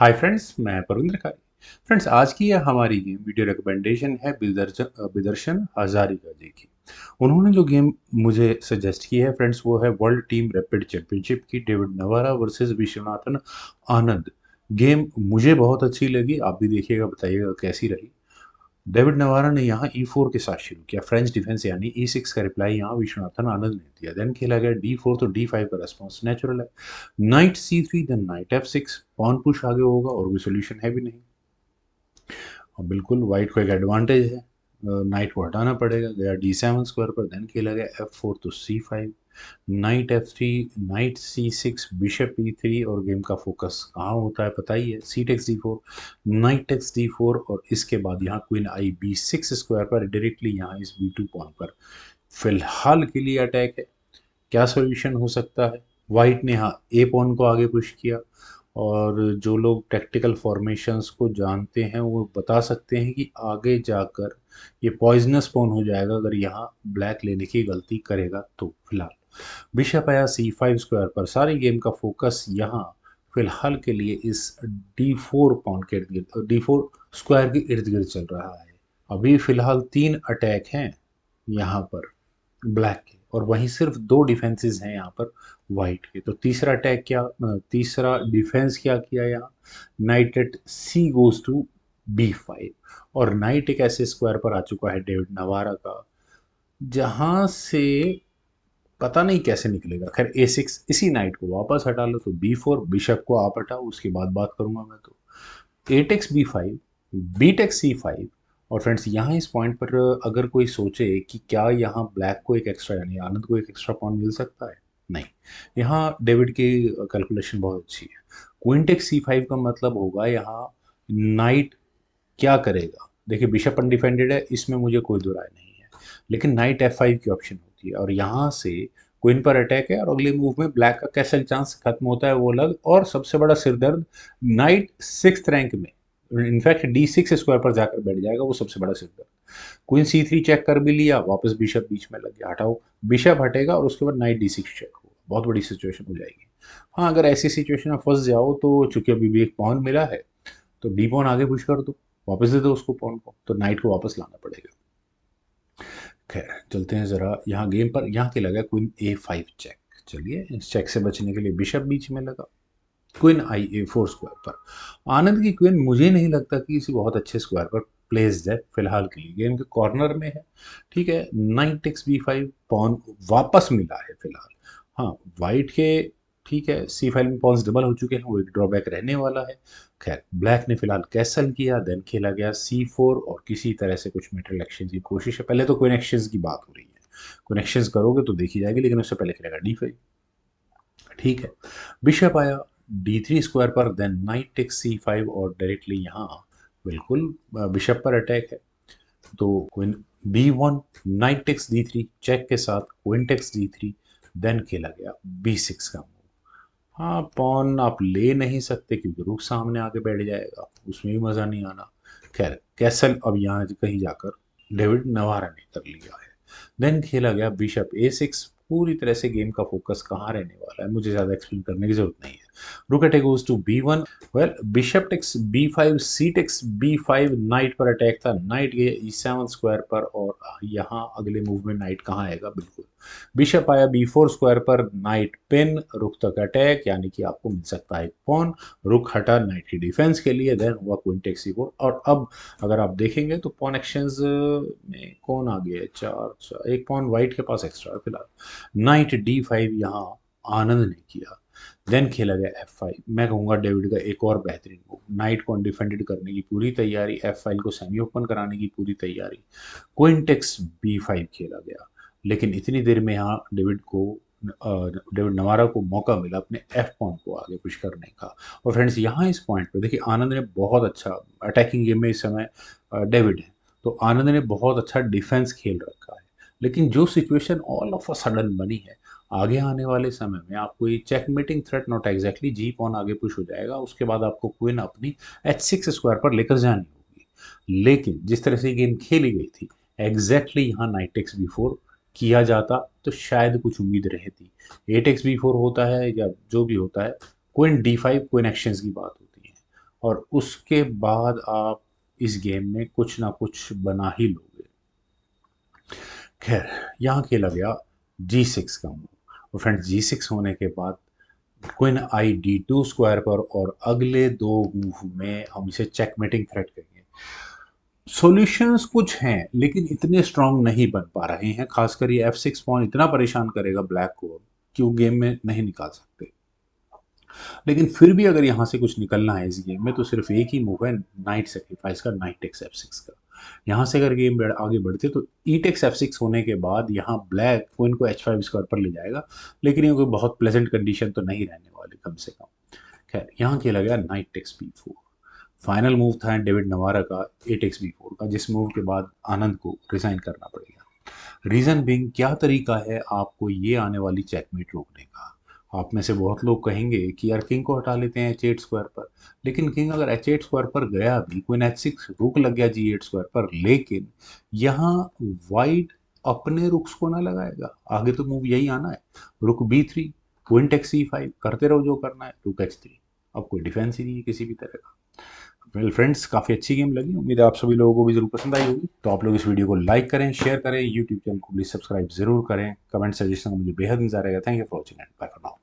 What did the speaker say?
Hi friends, मैं परविंद्र खाई। Friends, आज की यह हमारी गेम वीडियो रिकमेंडेशन है बिदर्शन हजारिका जी की। उन्होंने जो गेम मुझे सजेस्ट की है फ्रेंड्स, वो है वर्ल्ड टीम रैपिड चैंपियनशिप की David नवारा versus Viswanathan Anand. Game मुझे बहुत अच्छी लगी, आप भी देखिएगा, बताइएगा कैसी रही। डेविड नवारा ने यहाँ E4 के साथ शुरू किया, फ्रेंच डिफेंस यानी E6 का रिप्लाई यहाँ विश्वनाथन आनंद ने दिया। देन खेला गया D4, तो D5 का रेस्पॉन्स नेचुरल है। Knight C3, then knight F6, pawn push आगे होगा और कोई सोल्यूशन है भी नहीं। और बिल्कुल वाइट को एक एडवांटेज है, नाइट को हटाना पड़ेगा। गया D7 स्क्वायर पर, देन खेला गया F4, तो C5, night F3, night C6, bishop E3, और गेम का फोकस कहाँ होता है पता ही है, C takes D4, knight takes D4, और इसके बाद यहाँ क्वीन आई B6 स्क्वायर पर, डायरेक्टली यहाँ इस B2 पॉइंट पर। फिलहाल के लिए अटैक है। क्या सॉल्यूशन हो सकता है? वाइट ने यहाँ ए पॉन को आगे पुश किया, और जो लोग टैक्टिकल फॉर्मेशंस को जानते हैं वो बता सकते हैं कि आगे जाकर ये पॉइजनस पॉन हो जाएगा अगर यहाँ ब्लैक लेने की गलती करेगा तो। फिलहाल बिशप आया C5 स्क्वायर पर, सारी गेम का फोकस यहाँ फिलहाल के लिए इस D4 पॉन के इर्द गिर्द, D4 स्क्वायर के इर्द गिर्द चल रहा है। अभी फिलहाल 3 अटैक हैं यहाँ पर ब्लैक के, और वहीं सिर्फ 2 डिफेंसेस हैं यहाँ पर वाइट के। तो तीसरा अटैक क्या, तीसरा डिफेंस क्या किया यहाँ, knight at C goes to B5, और नाइट एक ऐसे स्क्वायर पर आ चुका है डेविड नवारा का, जहां से पता नहीं कैसे निकलेगा। खैर A6, इसी नाइट को वापस हटा लो तो B4, बिशप को आप हटाओ, उसके बाद बात करूंगा मैं। तो ए takes B5, B takes C5, और फ्रेंड्स यहाँ इस पॉइंट पर अगर कोई सोचे कि क्या यहाँ ब्लैक को एक एक्स्ट्रा यानी आनंद को एक एक्स्ट्रा पॉन मिल सकता है, नहीं। यहाँ डेविड की कैलकुलेशन बहुत अच्छी है। क्वीन टेक्स C5 का मतलब होगा यहाँ नाइट क्या करेगा। देखिए बिशप अनडिफेंडेड है, इसमें मुझे कोई दो राय नहीं है, लेकिन नाइट F5 की ऑप्शन होती है, और यहाँ से क्वीन पर अटैक है, और अगले मूव में ब्लैक का कैसल चांस खत्म होता है वो अलग, और सबसे बड़ा सिरदर्द नाइट 6th रैंक में, इनफैक्ट D6 स्क्वायर पर जाकर बैठ जाएगा, वो सबसे बड़ा सिरदर्द। क्वीन C3 चेक कर भी लिया, वापस बिशप बीच में लग गया, हटाओ। बिशप हटेगा और उसके बाद नाइट D6 चेक होगा, बहुत बड़ी सिचुएशन हो जाएगी। हाँ, अगर ऐसी सिचुएशन में फंस जाओ तो चूंकि अभी भी एक पॉन मिला है, तो डी पॉन आगे पुश कर दो, वापस दे दो उसको पॉन को, तो नाइट को वापस लाना पड़ेगा। खैर चलते हैं जरा यहाँ गेम पर। यहाँ के लगा क्वीन A5 चेक। चलिए, इस चेक से बचने के लिए बिशप बीच में लगा, क्वीन आई A4 स्क्वायर पर। आनंद की क्वीन मुझे नहीं लगता कि किसी बहुत अच्छे स्क्वायर पर प्लेस्ड है फिलहाल के लिए, गेम के कॉर्नर में है। ठीक है, नाइट टेक्स B5, पॉन वापस मिला है फिलहाल। हाँ, वाइट के ठीक है, C5 में पॉन्स डबल हो चुके हैं, वो एक ड्रॉबैक रहने वाला है। खैर ब्लैक ने फिलहाल कैसल किया, देन खेला गया C4, और किसी तरह से कुछ मेटल एक्सचेंज की कोशिश है। पहले तो क्वीन एक्सचेंज की बात हो रही है, क्वीन एक्सचेंज करोगे तो देखी जाएगी, लेकिन उससे पहले खेलेगा D5। ठीक है, बिशप आया D3 स्क्वायर पर, देन नाइट टेक्स C5, और डायरेक्टली यहाँ बिल्कुल बिशप पर अटैक है। तो queen B1, knight takes D3 check के साथ क्वीन टेक्स D3, देन खेला गया B6 का मूव। हाँ, पॉन आप ले नहीं सकते क्योंकि रुक सामने आके बैठ जाएगा, उसमें भी मज़ा नहीं आना। खैर कैसल अब यहाँ कहीं जाकर डेविड नवारा ने कर लिया है। देन खेला गया बिशप A6। पूरी तरह से गेम का फोकस कहाँ रहने वाला है मुझे ज़्यादा एक्सप्लेन करने की जरूरत नहीं है। Rook attack goes to B1, well bishop takes B5, C takes B5, knight पर अटैक था, नाइट गया E7 स्क्वायर पर, और यहाँ अगले मूव में नाइट कहाँ आएगा, बिल्कुल बिशप आया B4 स्क्वायर पर, नाइट पिन, रुक तक अटैक, यानी कि आपको मिल सकता है पॉन। रुक हटा नाइट की डिफेंस के लिए, देन हुआ क्वीन टेक्स C4, और अब अगर आप देखेंगे तो पॉन एक्सचेंज में कौन आ गया है, एक पॉन वाइट के पास एक्स्ट्रा है फिलहाल। नाइट D5 यहाँ आनंद ने किया, देन खेला गया F5। मैं कहूँगा डेविड का एक और बेहतरीन मूव, नाइट को अनडिफेंडेड करने की पूरी तैयारी, F5 को सेमी ओपन कराने की पूरी तैयारी, क्वीन टेक्स B5 खेला गया। लेकिन इतनी देर में यहाँ डेविड नवारा को मौका मिला अपने एफ पॉइंट को आगे पुश करने का। और फ्रेंड्स यहाँ इस पॉइंट पे देखिए, आनंद ने बहुत अच्छा अटैकिंग गेम में इस समय डेविड है, तो आनंद ने बहुत अच्छा डिफेंस खेल रखा है। लेकिन जो situation all of a sudden बनी है, आगे आने वाले समय में आपको ये checkmating threat, not exactly, G pawn आगे पुश हो जाएगा, उसके बाद आपको क्वीन अपनी H6 स्क्वायर पर लेकर जानी होगी। लेकिन जिस तरह से ये गेम खेली गई थी, एग्जैक्टली यहाँ नाइट टेक्स B4 किया जाता तो शायद कुछ उम्मीद रहती। A टेक्स B4 होता है या जो भी होता है, क्वीन D5 क्वीन एक्सचेंज की बात होती है, और उसके बाद आप इस गेम में कुछ ना कुछ बना ही लोगे। खैर, यहाँ खेला गया G6 का मूव, और फ्रेंड्स G6 होने के बाद क्वीन आई D2 स्क्वायर पर, और अगले दो मूव में हम इसे चेकमेटिंग थ्रेट कहेंगे। सॉल्यूशंस कुछ हैं लेकिन इतने स्ट्रांग नहीं बन पा रहे हैं, खासकर ये F6 पॉइंट इतना परेशान करेगा ब्लैक को कि वो गेम में नहीं निकाल सकते। लेकिन फिर भी अगर यहाँ से कुछ निकलना है इस गेम में तो सिर्फ एक ही मूव है नाइट सेक्रीफाइस का, नाइट टेक्स F6 का। यहाँ से अगर गेम आगे बढ़ते तो ई टेक्स F6 होने के बाद यहाँ ब्लैक क्वीन को H5 स्क्वायर पर ले जाएगा, लेकिन ये कोई बहुत प्लेजेंट कंडीशन तो नहीं रहने वाली कम से कम। खैर, यहाँ खेला गया knight takes B4। Final move था डेविड नवारा का ए टेक्स B4 का, जिस मूव के बाद आनंद को रिजाइन करना पड़ेगा। रीजन बिंग, क्या तरीका है आपको ये आने वाली चेकमेट रोकने का? आप में से बहुत लोग कहेंगे कि यार किंग को हटा लेते हैं H8 स्क्वायर पर, लेकिन किंग अगर H8 स्क्वायर पर गया भी, क्वीन H6 रुक लग गया G8 स्क्वायर पर, लेकिन यहाँ वाइट अपने रुक्स को ना लगाएगा। आगे तो मूव यही आना है, रुक B3, क्वीन टेक्स C5, करते रहो जो करना है, रुक H3। अब कोई डिफेंस ही नहीं है किसी भी तरह का। वेल फ्रेंड्स, काफ़ी अच्छी गेम लगी, उम्मीद है आप सभी लोगों को भी जरूर पसंद आई होगी। तो आप लोग इस वीडियो को लाइक करें, शेयर करें, यूट्यूब चैनल को प्लीज सब्सक्राइब जरूर करें। कमेंट सजेशन का मुझे बेहद इंतजार रहेगा। Thank you for watching and bye for now.